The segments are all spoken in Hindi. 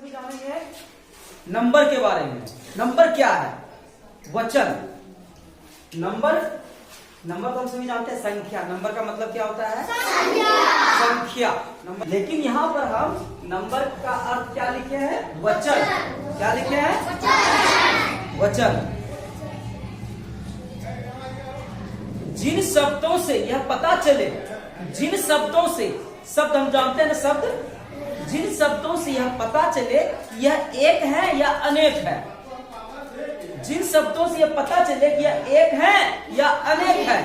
भी जानेंगे नंबर के बारे में। नंबर क्या है? वचन। नंबर नंबर तो हम सभी जानते हैं संख्या। नंबर का मतलब क्या होता है? संख्या। नंबर। लेकिन यहाँ पर हम नंबर का अर्थ क्या लिखे हैं? वचन। क्या लिखे हैं? वचन। जिन शब्दों से यह पता चले, जिन शब्दों से, शब्द हम जानते हैं ना, शब्द, जिन शब्दों से यह पता चले कि यह एक है या अनेक है, जिन शब्दों से यह पता चले कि यह एक है या अनेक है,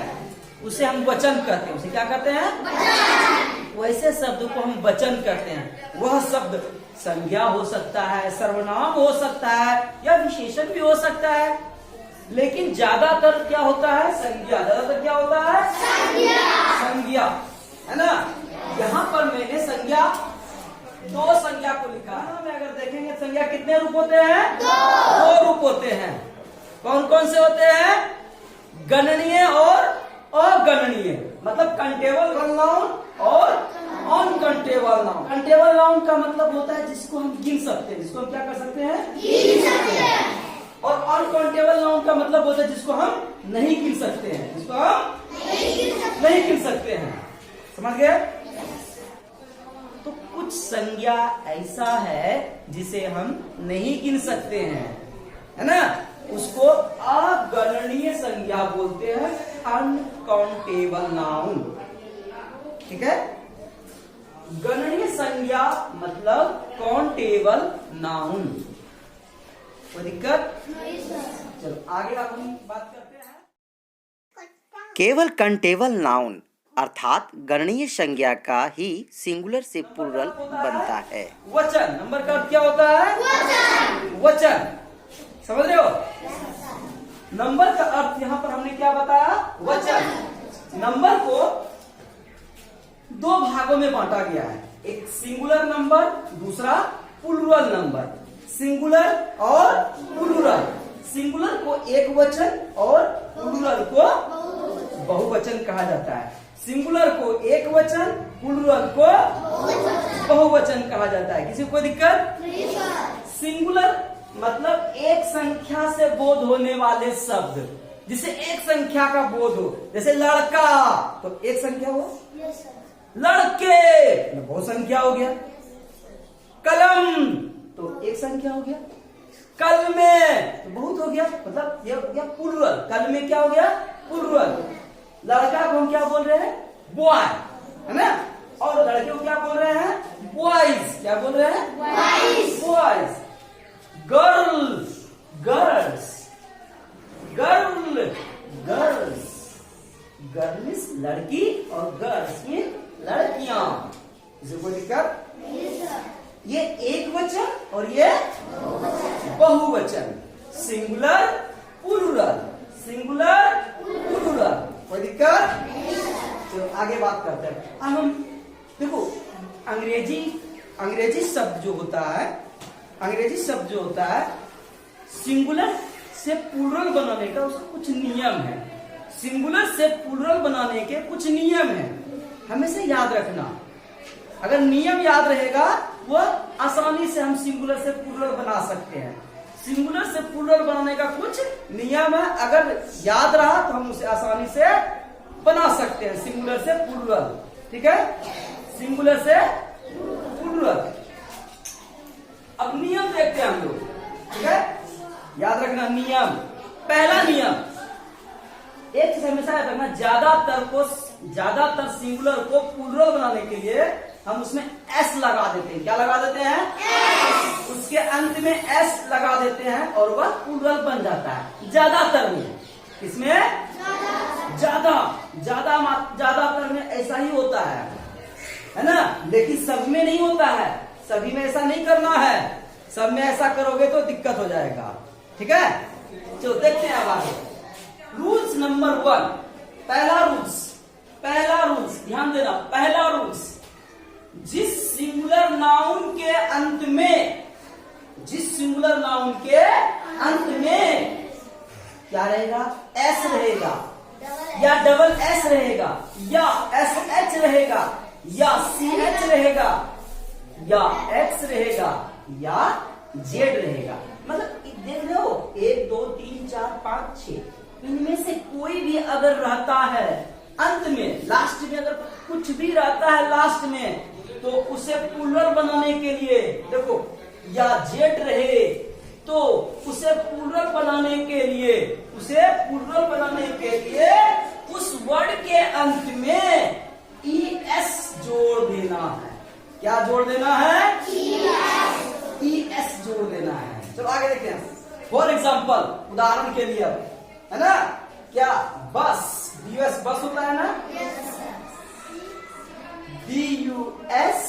उसे हम वचन कहते हैं। उसे क्या कहते हैं? वचन। वैसे शब्द को हम वचन कहते हैं। वह शब्द संज्ञा हो सकता है, सर्वनाम हो सकता है, या विशेषण भी हो सकता है, लेकिन ज्यादातर क्या होता है? संज्ञा। ज्यादातर क्या होता है? संज्ञा, है ना। यहाँ पर मैंने संज्ञा, दो संज्ञा को लिखा है। में अगर देखेंगे संज्ञा कितने रूप होते हैं? दो रूप होते हैं। कौन कौन से होते हैं? गणनीय और अगणनीय। मतलब कंटेबल नाउन और अनकंटेबल नाउन। कंटेबल नाउन का मतलब होता है जिसको हम गिन सकते हैं, जिसको हम क्या कर सकते हैं? गिन सकते हैं। और अनकाउंटेबल नाउन का मतलब होता है जिसको हम नहीं गिन सकते हैं, जिसको हम नहीं गिन सकते हैं। समझ गए? तो कुछ संज्ञा ऐसा है जिसे हम नहीं गिन सकते हैं, है ना, उसको अगणनीय संज्ञा बोलते हैं, अनकाउंटेबल नाउन। ठीक है? गणनीय संज्ञा मतलब काउंटेबल नाउन। कोई दिक्कत? चलो आगे हम बात करते हैं। केवल कंटेबल नाउन अर्थात गणनीय संज्ञा का ही सिंगुलर से प्लूरल बनता है। वचन। नंबर का अर्थ क्या होता है? वचन। वचन। समझ रहे हो? नंबर का अर्थ यहाँ पर हमने क्या बताया? वचन। नंबर को दो भागों में बांटा गया है, एक सिंगुलर नंबर, दूसरा प्लूरल नंबर। सिंगुलर और प्लूरल। सिंगुलर को एक वचन और प्लूरल को बहुवचन कहा जाता है। सिंगुलर को एक वचन, प्लूरल को बहुवचन कहा जाता है। किसी को कोई दिक्कत? सिंगुलर मतलब एक संख्या से बोध होने वाले शब्द, जिसे एक संख्या का बोध हो। जैसे लड़का तो एक संख्या हो, लड़के बहुत संख्या हो गया। कलम तो एक संख्या हो गया। कल में तो बहुत हो गया, मतलब यह प्लूरल। कल में क्या हो गया? प्लूरल। लड़का को हम क्या बोल रहे हैं? बॉय, है ना। और लड़के को क्या बोल रहे हैं? बॉयज। क्या बोल रहे हैं? Boys. Girl, girls. Girl, girls. Girls लड़की और गर्ल्स की लड़कियां। इसे कोई दिक्कत? ये एक वचन और ये बहुवचन। Singular, plural, singular, plural. कोई दिक्कत? चलो आगे बात करते हैं। अब हम देखो अंग्रेजी शब्द जो होता है, अंग्रेजी शब्द जो होता है, सिंगुलर से प्लूरल बनाने का उसका कुछ नियम है। सिंगुलर से प्लूरल बनाने के कुछ नियम है, हमेशा याद रखना। अगर नियम याद रहेगा वो आसानी से हम सिंगुलर से प्लूरल बना सकते हैं। सिंगुलर से प्लूरल बनाने का कुछ नियम है, अगर याद रहा तो हम उसे आसानी से बना सकते हैं, सिंगुलर से प्लूरल। ठीक है? सिंगुलर से प्लूरल। अब नियम देखते हैं हम लोग। ठीक है? याद रखना नियम। पहला नियम, एक चीज हमेशा याद रखना, ज्यादातर सिंगुलर को प्लूरल बनाने के लिए हम उसमें एस लगा देते हैं। क्या लगा देते हैं? उसके अंत में एस लगा देते हैं और वह प्लूरल बन जाता है। ज्यादातर में, इसमें ज्यादातर में ऐसा ही होता है ना। लेकिन सब में नहीं होता है, सभी में ऐसा नहीं करना है। सब में ऐसा करोगे तो दिक्कत हो जाएगा। ठीक है? चलो देखते हैं अब आगे। Rules number 1। पहला रूल्स ध्यान देना। पहला रूल्स, जिस सिंगुलर नाउन के अंत में क्या रहेगा? एस रहेगा, या डबल एस रहेगा, या एस एच रहेगा, या सी एच रहेगा, या एक्स रहेगा, या जेड रहेगा। मतलब देख रहे हो 1 2 3 4 5 6 इनमें से कोई भी अगर रहता है अंत में, लास्ट में अगर कुछ भी रहता है लास्ट में, तो उसे प्लूरल बनाने के लिए देखो या जेड रहे तो उसे प्लूरल बनाने के लिए उस वर्ड के अंत में ES जोड़ देना है। क्या जोड़ देना है? ES जोड़ देना है। चलो आगे देखते हैं। फॉर एग्जाम्पल, उदाहरण के लिए अब, है ना, क्या बस, BUS बस होता है ना, BUSES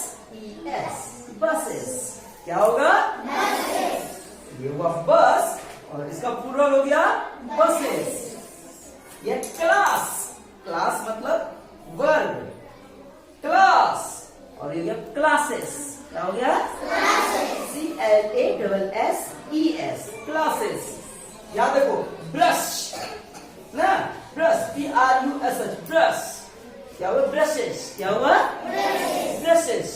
बसेस, क्या होगा? ये हुआ बस और इसका प्लूरल हो गया बसेस। ये क्लास, क्लास मतलब वर्ग, क्लास, और ये क्लासेस, क्या हो गया? CLASSES classes. याद देखो ब्रश ना, ब्रश BRUSH ब्रश, क्या हुआ? ब्रशेस, क्या हुआ? ब्रशेस।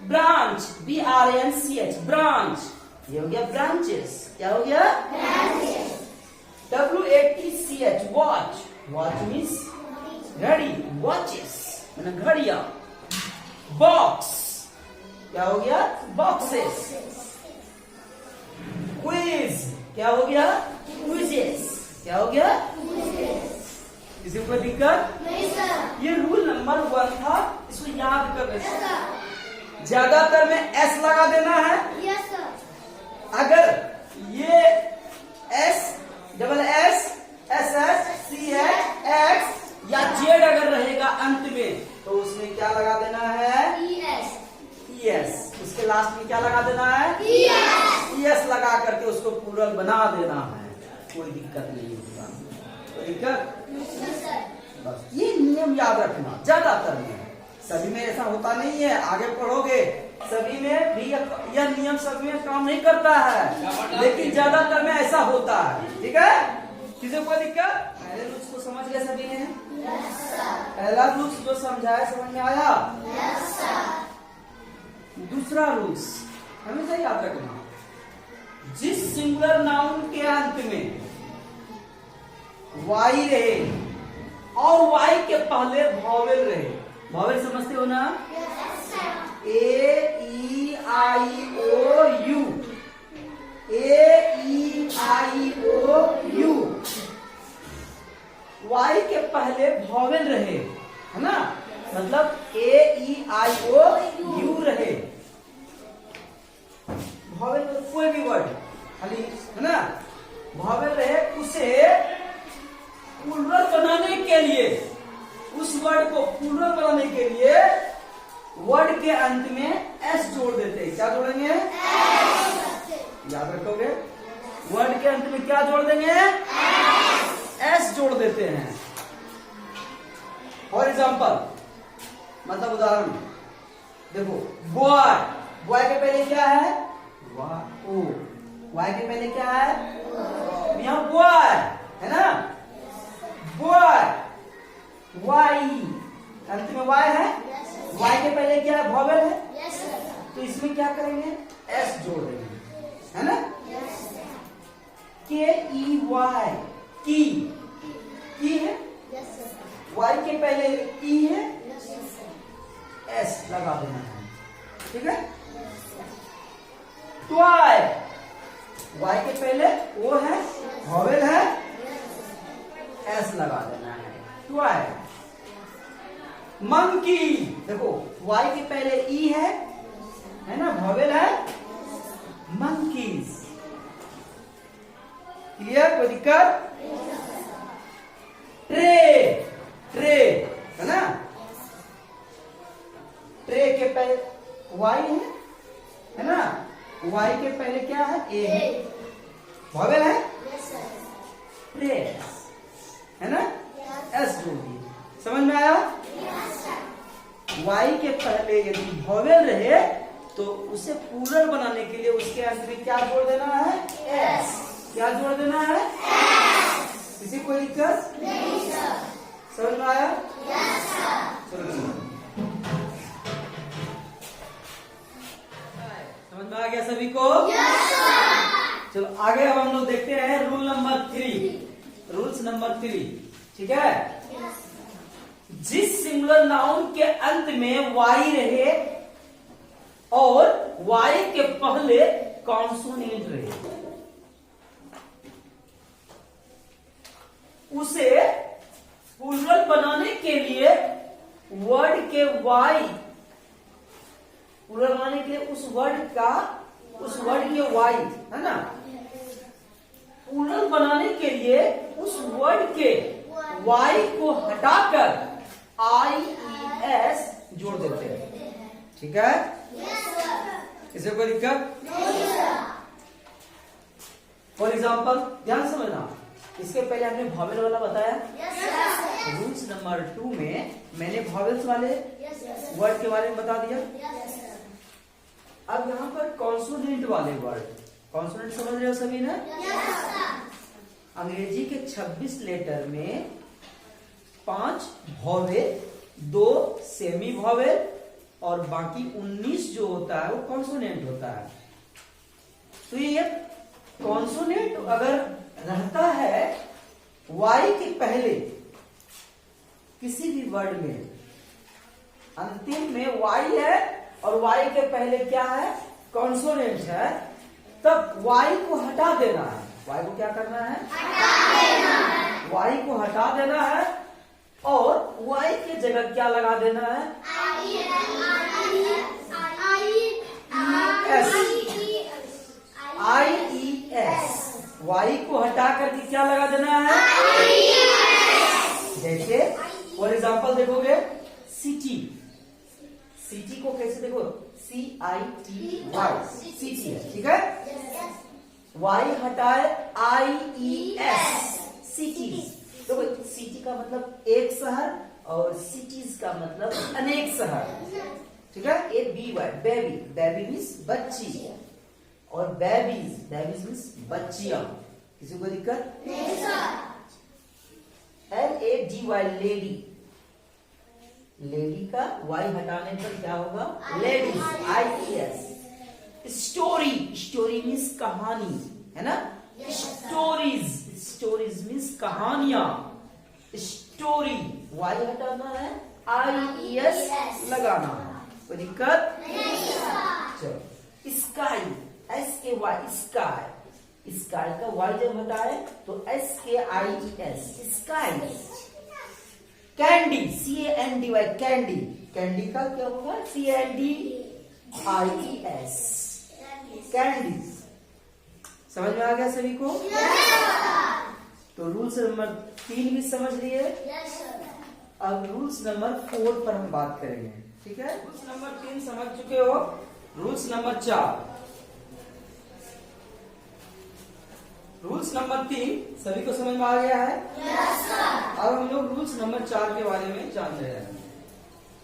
ब्रांच BRANCH ब्रांच, ये हो गया ब्रांचेस, क्या हो गया? WATCH वॉच, वॉच मीन्स घड़ी, वॉचेस मतलब घड़िया। बॉक्स, क्या हो गया? बॉक्सेस। क्विज, क्या हो गया? क्विजेस, क्या हो गया? किसी को कोई दिक्कत? ये रूल नंबर 1 था, इसको याद कर लेना। ज्यादातर में S लगा देना है। अगर ये S SS CH या जेड अगर रहेगा अंत में तो उसमें क्या लगा देना है? ES। उसके लास्ट में क्या लगा देना है? ES लगा करके उसको प्लूरल बना देना है। कोई दिक्कत नहीं होगा। कोई दिक्कत? बस ये नियम याद रखना। ज्यादातर में, सभी में ऐसा होता नहीं है, आगे पढ़ोगे सभी में भी यह नियम सभी में काम नहीं करता है, लेकिन ज्यादातर में ऐसा होता है। ठीक है, किसी को कोई दिक्कत? पहले रूल्स को समझ गए सभी ने? पहला रूल्स जो समझाया समझ में आया? दूसरा रूल्स हमेशा याद रखना, जिस सिंगुलर नाउन के अंत में वाई रहे और वाई के पहले वॉवेल रहे, वॉवेल समझते हो ना? AEIOU, AEIOU, वाई के पहले वॉवेल रहे, है ना, मतलब AEIOU रहे, वॉवेल मतलब कोई भी वर्ड खाली, है ना, वॉवेल रहे, उसे प्लूरल बनाने के लिए, उस वर्ड को प्लूरल बनाने के लिए वर्ड के अंत में S जोड़ देते हैं। क्या जोड़ेंगे? याद रखोगे? वर्ड के अंत में क्या जोड़ देंगे? S जोड़ देते हैं। फॉर एग्जाम्पल, मतलब उदाहरण देखो, बॉय, बॉय के पहले क्या है? O, वाई के पहले क्या है? यहाँ बॉय है ना, बॉय, वाई, अंत में वाई है, वाई के पहले क्या है? वॉवेल है, तो इसमें क्या करेंगे? S जोड़ देंगे, है ना? KEY, की है, वाई के पहले E है, S लगा देना है। ठीक है? ट्वाई, वाई के पहले O है, वॉवेल है, S लगा देना है, ट्वाई। मंकी, देखो वाई के पहले E है ना, वॉवेल है, मंकीज। क्लियर? कोई दिक्कत? ट्रे, ट्रे है ना, ट्रे के पहले वाई है ना, वाई के पहले क्या है? ए, वॉवेल है, ट्रे है ना, S जोड़ दिए। समझ में आया? वाई के पहले यदि वॉवेल रहे तो उसे प्लूरल बनाने के लिए उसके अंत में क्या जोड़ देना है? S। क्या जोड़ देना है? किसी कोई दिक्कत? समझ में आया? चलो समझ में आ गया सभी को? चलो आगे अब हम लोग देखते हैं रूल नंबर 3, रूल्स नंबर 3। ठीक है, जिस सिंगुलर नाउन के अंत में वाई रहे और वाई के पहले कॉन्सोनेंट रहे, उसे प्लूरल बनाने के लिए वर्ड के वाई, प्लूरल बनाने के लिए उस वर्ड के वाई, है ना, प्लूरल बनाने के लिए उस वर्ड के वाई को हटाकर IES जोड़ देते हैं। ठीक है, इसे कोई दिक्कत? फॉर एग्जाम्पल ध्यान समझना, इसके पहले हमने वॉवेल वाला बताया। रूल्स नंबर 2 में मैंने वॉवेल्स वाले वर्ड के बारे में बता दिया। अब यहाँ पर कॉन्सोनेंट वाले वर्ड, कॉन्सोनेंट समझ रहे हो सभी ना? अंग्रेजी के 26 लेटर में 5 वॉवेल, 2 सेमी वॉवेल और बाकी 19 जो होता है वो कॉन्सोनेंट होता है। तो ये कॉन्सोनेंट अगर रहता है वाई के पहले किसी भी वर्ड में, अंतिम में वाई है और वाई के पहले क्या है? कॉन्सोनेंट है, तब वाई को हटा देना है। वाई को क्या करना है? हटा देना है। वाई को हटा देना है और वाई की जगह क्या लगा देना है? IES। वाई को हटा करके क्या लगा देना है? जैसे फॉर एग्जाम्पल देखोगे सिटी, सिटी को कैसे देखो? CITY, सिटी है। ठीक है, वाई हटाए IES, सिटीज। तो सिटी का मतलब एक शहर और सिटीज का मतलब अनेक शहर। ठीक है, ABY बेबी, बेबी मीन्स बच्ची, और बेबीज, बेबीज मीन्स बच्चियां। किसी को दिक्कत? LADY लेडी, लेडी का वाई हटाने पर क्या होगा? Ladies, IES। Story, story means कहानी, है ना? स्टोरीज, स्टोरीज मीन्स कहानियां। स्टोरी, वाई हटाना है, IES लगाना है। कोई दिक्कत? चलो, स्काई, SKY, स्काई, स्काई का वाई जब हटाए तो SKIES, sky. Candy, CANDY, candy, candy का क्या होगा? CANDIES, candies. समझ में आ गया सभी को? तो रूल्स नंबर 3 भी समझ लिए। अब रूल्स नंबर 4 पर हम बात करेंगे। ठीक है, रूल्स नंबर 3 समझ चुके हो। रूल्स नंबर 4, रूल्स नंबर 3 सभी को समझ में आ गया है? अब हम लोग रूल्स नंबर 4 के बारे में जान रहे हैं।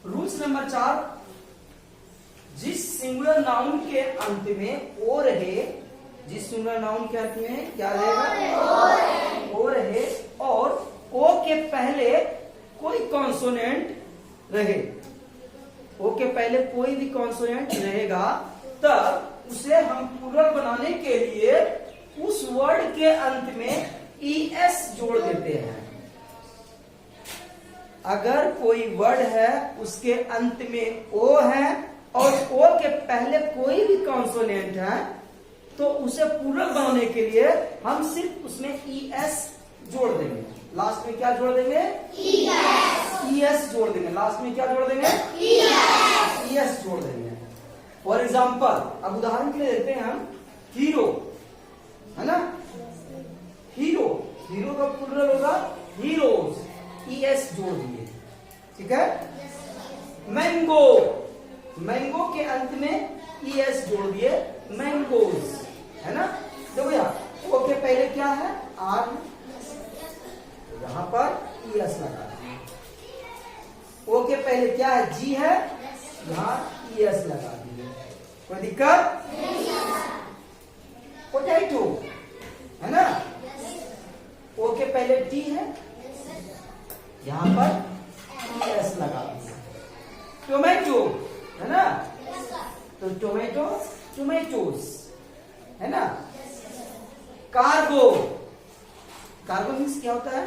रूल्स नंबर 4, जिस सिंगुलर नाउन के अंत में ओ रहे, जिस सिंगुलर नाउन के अंत में क्या रहेगा? ओ रहे और ओ के पहले कोई कॉन्सोनेंट रहे, ओ के पहले कोई भी कॉन्सोनेंट रहेगा, तब उसे हम प्लूरल बनाने के लिए उस वर्ड के अंत में ES जोड़ देते हैं। अगर कोई वर्ड है उसके अंत में O है और O के पहले कोई भी कॉन्सोनेंट है, तो उसे प्लूरल बनाने के लिए हम सिर्फ उसमें ES जोड़ देंगे। लास्ट में क्या जोड़ देंगे? ES जोड़ देंगे। लास्ट में क्या जोड़ देंगे? ES जोड़ देंगे। फॉर एग्जाम्पल, अब उदाहरण के लिए देखते हैं हम हीरो, है ना? हीरो, हीरो का प्लूरल होगा हीरोज, ES जोड़ दिए। ठीक है, मैंगो, मैंगो के अंत में ES जोड़ दिए, मैंगोज, है ना? देखो यार, ओ के पहले क्या है? R, यहां पर ES लगा दिए। ओ के पहले क्या है? G है, यहां ES लगा दिए। कोई दिक्कत? पोटैटो, है ना? ओ के पहले T है, यहां पर ES लगा दिया। टोमेटो, है ना? तो टोमेटो टोमेटोज, है ना। कार्गो, कार्गो मीन्स क्या होता है?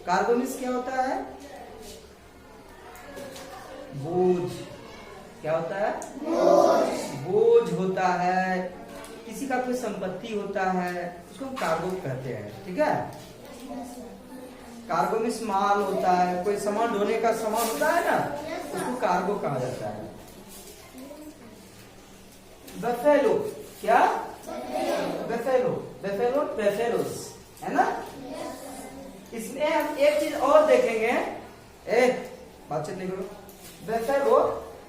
कार्गो मीन्स क्या होता है? बोझ। क्या होता है? बोझ होता है, किसी का कोई संपत्ति होता है, उसको हम कार्गो कहते हैं, ठीक है। कार्गो मीन्स माल होता है, कोई सामान ढोने का सामान होता है ना, उसको कार्गो कहा जाता है। बफेलो, क्या? बफेलो, बफेलो, बफेलोस, है ना। इसमें हम एक चीज और देखेंगे, बातचीत नहीं करो। बफेलो,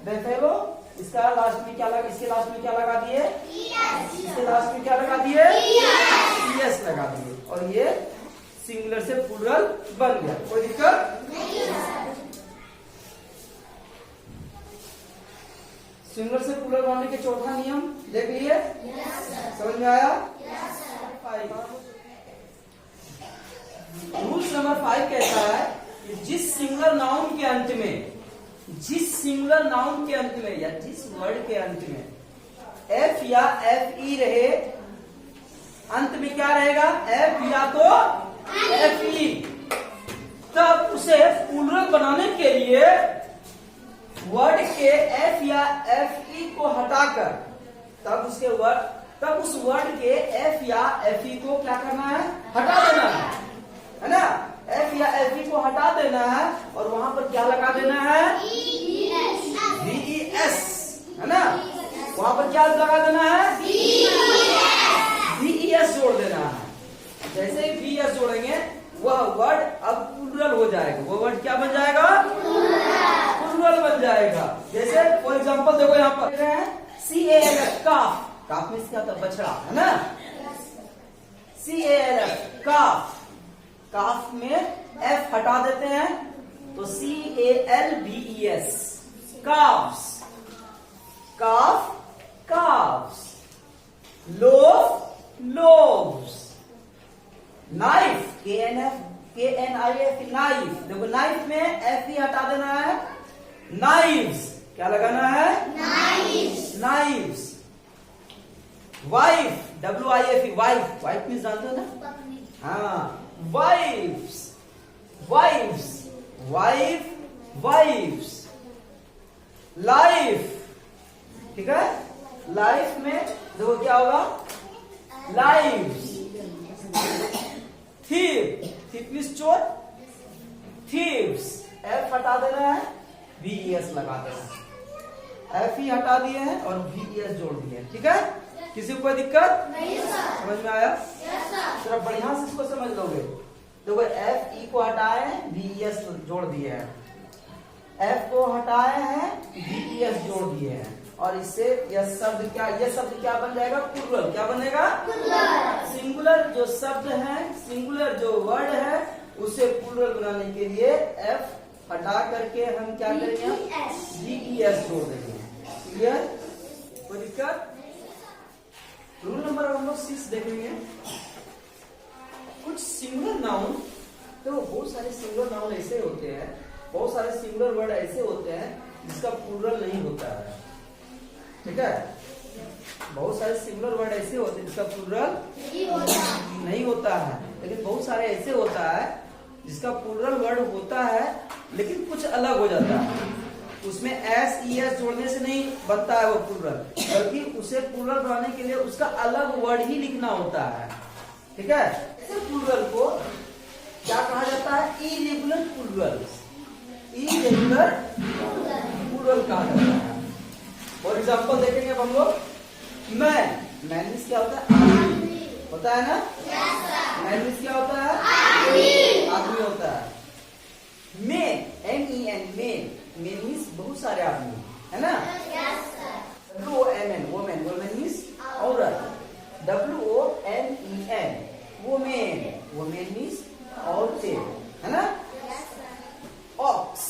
बफेलो, इसका लास्ट में क्या लगा, इसके लास्ट में क्या लगा दिए? इसके लास्ट में क्या लगा दिए? यस लगा दिए, और ये सिंगुलर से प्लूरल बन गया। कोई दिक्कत नहीं? सिंगुलर से प्लूरल बनने के चौथा नियम देख लिए, समझ में आया? रूल्स नंबर 5 कहता है कि जिस सिंगुलर नाउन के अंत में, जिस सिंगुलर नाउन के अंत में या जिस वर्ड के अंत में एफ या एफ ई रहे, अंत में क्या रहेगा? एफ या तो एफ ई, तब उसे प्लूरल बनाने के लिए वर्ड के एफ या एफ ई को हटाकर, तब उस वर्ड के एफ या एफ ई को क्या करना है? हटा देना है ना। एफ या एफ ई को हटा देना है और वहां पर क्या लगा देना है? VES, है ना। वहां पर क्या लगा देना है? VES जोड़ देना है। जैसे ही VES जोड़ेंगे वह वर्ड अब प्लूरल हो जाएगा। वो वर्ड क्या बन जाएगा? प्लूरल बन जाएगा। जैसे फॉर एग्जांपल देखो यहाँ पर CALF, काफ, काफ मीन्स क्या होता है? बछड़ा, है ना। CALF, काफ, काफ में F हटा देते हैं तो CALVES, calves, calf, calves. Loaf, loaves. Knife, KNIF, knife, देखो नाइफ में F ही हटा देना है, नाइव्स, क्या लगाना है? Knives, knives. Wife, WIFE, wife, wife means जानते हो ना? हाँ, wives, wives, wife, wives. Life, ठीक है। लाइफ में देखो क्या होगा? लाइव्स। थीव, थीव मीन्स चोर, थीव्स, F हटा देना है, VES लगा देना है। F ही हटा दिए हैं और VES जोड़ दिए हैं, ठीक है। किसी को कोई दिक्कत नहीं? समझ में आया? जरा बढ़िया से इसको समझ लोगे। देखो F E को हटाए हैं, VES जोड़ दिए हैं, F को हटाए हैं, VES जोड़ दिए हैं, और इससे यह शब्द क्या बन जाएगा? प्लूरल। क्या बनेगा? सिंगुलर जो शब्द है, सिंगुलर जो वर्ड है, उसे प्लूरल बनाने के लिए F हटा करके हम क्या करेंगे? VES जोड़ देंगे। क्लियर? कोई दिक्कत? रूल नंबर हम लोग 6 देखेंगे। कुछ सिंगुलर नाउन, तो बहुत सारे सिंगुलर नाउन ऐसे होते हैं, बहुत सारे सिंगुलर वर्ड ऐसे होते हैं जिसका प्लूरल नहीं होता है, ठीक है। बहुत सारे सिंगुलर वर्ड ऐसे होते हैं जिसका प्लूरल नहीं होता है, लेकिन बहुत सारे ऐसे होता है जिसका प्लूरल वर्ड होता है लेकिन कुछ अलग हो जाता है। उसमें SES जोड़ने से नहीं बनता है वो प्लूरल, बल्कि उसे प्लूरल बनाने के लिए उसका अलग वर्ड ही लिखना होता है, ठीक है। प्लूरल को क्या कहा जाता है? इरेगुलर प्लूरल, इरेगुलर प्लूरल कहा जाता है। फॉर एग्जाम्पल देखेंगे अब हम लोग। मैन मीन्स क्या होता है? आदमी होता है ना। मैन मीन्स क्या होता है? आदमी होता है। Main, MEN, main, main means बहुत सारे आदमी, है ना। WOMN, वोमेन, वोमेन मीन्स औरत। WOMEN, वोमेन, वोमेन मीन्स औरतें, है ना। ऑक्स,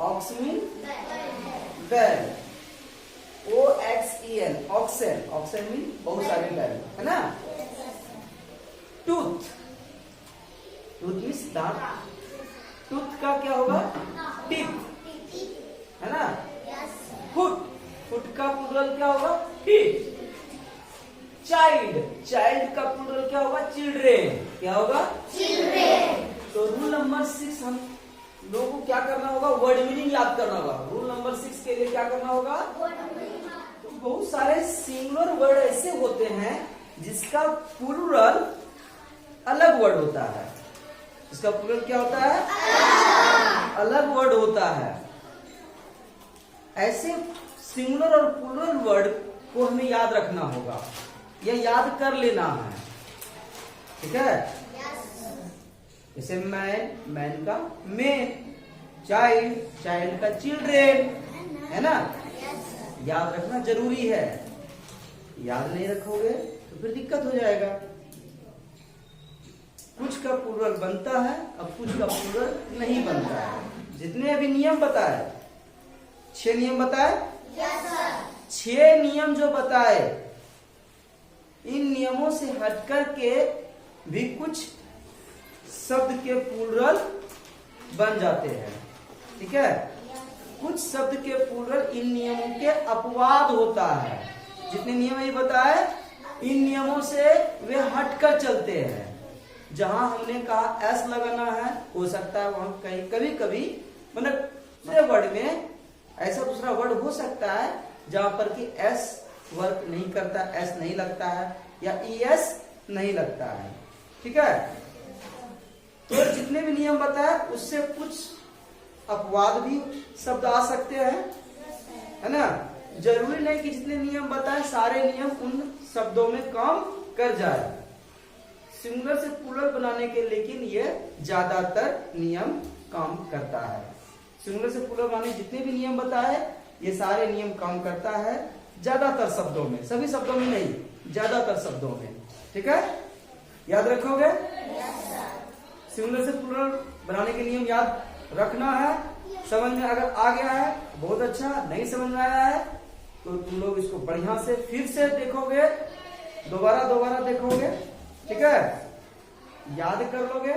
ऑक्स मीन बैल। OXEN, ऑक्सेन, ऑक्सेन मीन बहुत सारे बैल, है ना। टूथ, टूथ मीन्स दांत, टूथ का क्या होगा? टीथ, है ना। फुट, फुट का प्लूरल क्या होगा? किड। चाइल्ड, चाइल्ड का प्लूरल क्या होगा? चिल्ड्रेन। क्या होगा? चिल्ड्रेन। तो रूल नंबर 6 हम लोगों को क्या करना होगा? वर्ड मीनिंग याद करना होगा। रूल नंबर 6 के लिए क्या करना होगा? तो बहुत सारे सिंगुलर वर्ड ऐसे होते हैं जिसका प्लूरल अलग वर्ड होता है। इसका प्लूरल क्या होता है? अलग वर्ड होता है। ऐसे सिंगुलर और प्लूरल वर्ड को हमें याद रखना होगा, यह याद कर लेना है। ठीक है? जैसे मैन, मैन का मेन, चाइल्ड, चाइल्ड का चिल्ड्रेन, है ना? याद रखना जरूरी है। याद नहीं रखोगे तो फिर दिक्कत हो जाएगा। कुछ का प्लूरल बनता है और कुछ का प्लूरल नहीं बनता है। जितने अभी नियम बताए, 6 नियम बताए, 6 नियम जो बताए, इन नियमों से हटकर के भी कुछ शब्द के प्लूरल बन जाते हैं। ठीक है? कुछ शब्द के प्लूरल इन नियमों के अपवाद होता है। जितने नियम ये बताए, इन नियमों से वे हटकर चलते हैं। जहां हमने कहा एस लगाना है, हो सकता है वहां कहीं कभी कभी मतलब दूसरे वर्ड में ऐसा दूसरा वर्ड हो सकता है जहां पर कि एस वर्क नहीं करता, एस नहीं लगता है या ईएस नहीं लगता है। ठीक है? तो जितने भी नियम बताए उससे कुछ अपवाद भी शब्द आ सकते हैं, है ना? जरूरी नहीं कि जितने नियम बताए सारे नियम उन शब्दों में काम कर जाए। सिंगुलर से प्लूरल बनाने के लेकिन ये ज्यादातर नियम काम करता है। सिंगुलर से प्लूरल बनाने जितने भी नियम बताए ये सारे नियम काम करता है ज्यादातर शब्दों में, सभी शब्दों में नहीं, ज्यादातर शब्दों में। ठीक है? याद रखोगे? सिंगुलर से प्लूरल बनाने के नियम याद रखना है। समझ में अगर आ गया है बहुत अच्छा, नहीं समझ में आया है तो तुम लोग इसको बढ़िया से फिर से देखोगे, दोबारा देखोगे। ठीक है? याद कर लोगे